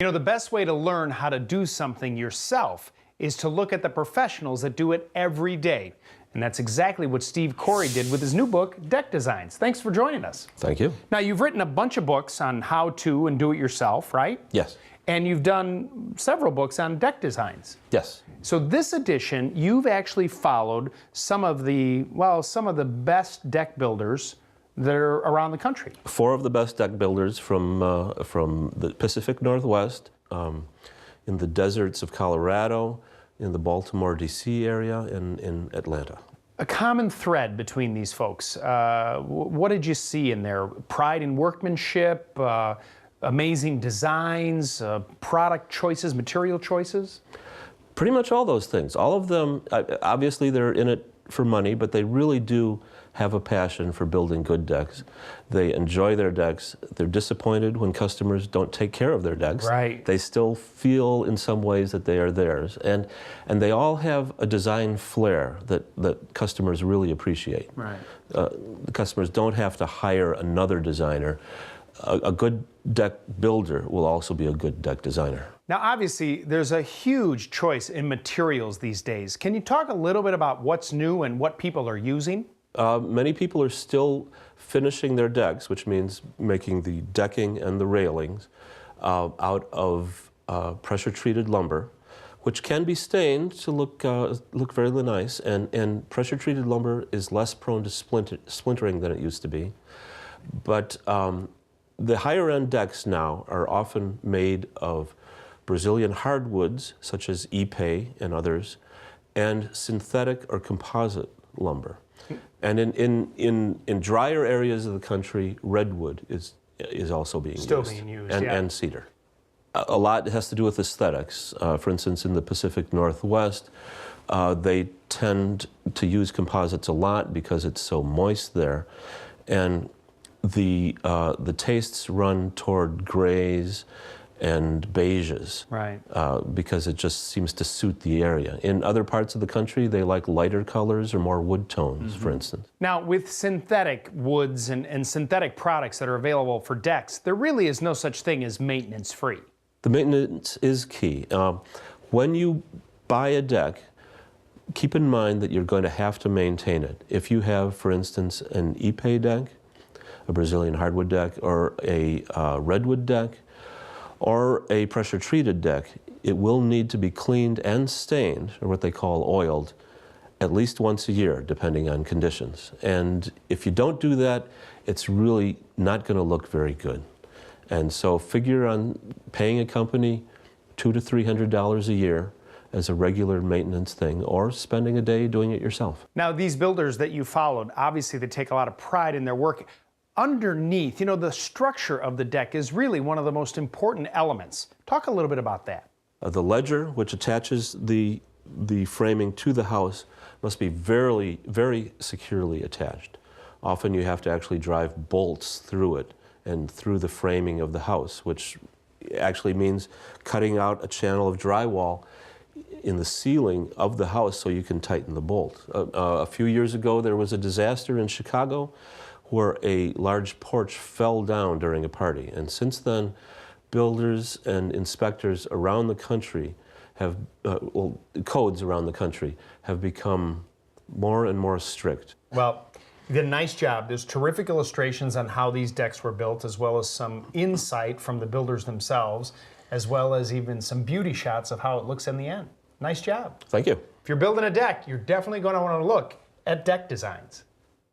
You know, the best way to learn how to do something yourself is to look at the professionals that do it every day. And that's exactly what Steve Cory did with his new book, Deck Designs. Thanks for joining us. Thank you. Now, you've written a bunch of books on how to and do it yourself, right? Yes. And you've done several books on deck designs. Yes. So this edition, you've actually followed some of the best deck builders that are around the country. 4 of the best deck builders from the Pacific Northwest, in the deserts of Colorado, in the Baltimore, D.C. area, and in Atlanta. A common thread between these folks, what did you see in there? Pride in workmanship, amazing designs, product choices, material choices? Pretty much all those things. All of them, obviously they're in it for money, but they really do have a passion for building good decks. They enjoy their decks. They're disappointed when customers don't take care of their decks. Right. They still feel in some ways that they are theirs. And they all have a design flair that customers really appreciate. Right. The customers don't have to hire another designer. A good deck builder will also be a good deck designer. Now, obviously, there's a huge choice in materials these days. Can you talk a little bit about what's new and what people are using? Many people are still finishing their decks, which means making the decking and the railings out of pressure-treated lumber, which can be stained to look very nice. And pressure-treated lumber is less prone to splintering than it used to be. But the higher-end decks now are often made of Brazilian hardwoods, such as ipe and others, and synthetic or composite lumber. And in drier areas of the country, redwood is also being used. Still being used, and cedar. A lot has to do with aesthetics. For instance, in the Pacific Northwest, they tend to use composites a lot because it's so moist there. And the tastes run toward grays and beiges, right? Because it just seems to suit the area. In other parts of the country, they like lighter colors or more wood tones, for instance. Now, with synthetic woods and synthetic products that are available for decks, there really is no such thing as maintenance-free. The maintenance is key. When you buy a deck, keep in mind that you're going to have to maintain it. If you have, for instance, an ipe deck, a Brazilian hardwood deck, or a redwood deck, or a pressure-treated deck, it will need to be cleaned and stained, or what they call oiled, at least once a year, depending on conditions. And if you don't do that, it's really not going to look very good. And so figure on paying a company $200 to $300 a year as a regular maintenance thing, or spending a day doing it yourself. Now, these builders that you followed, obviously they take a lot of pride in their work. Underneath, you know, the structure of the deck is really one of the most important elements. Talk a little bit about that. The ledger, which attaches the framing to the house, must be very, very securely attached. Often you have to actually drive bolts through it and through the framing of the house, which actually means cutting out a channel of drywall in the ceiling of the house so you can tighten the bolt. A few years ago, there was a disaster in Chicago where a large porch fell down during a party. And since then, builders and inspectors around the country have, codes around the country have become more and more strict. Well, you did a nice job. There's terrific illustrations on how these decks were built, as well as some insight from the builders themselves, as well as even some beauty shots of how it looks in the end. Nice job. Thank you. If you're building a deck, you're definitely going to want to look at Deck Designs.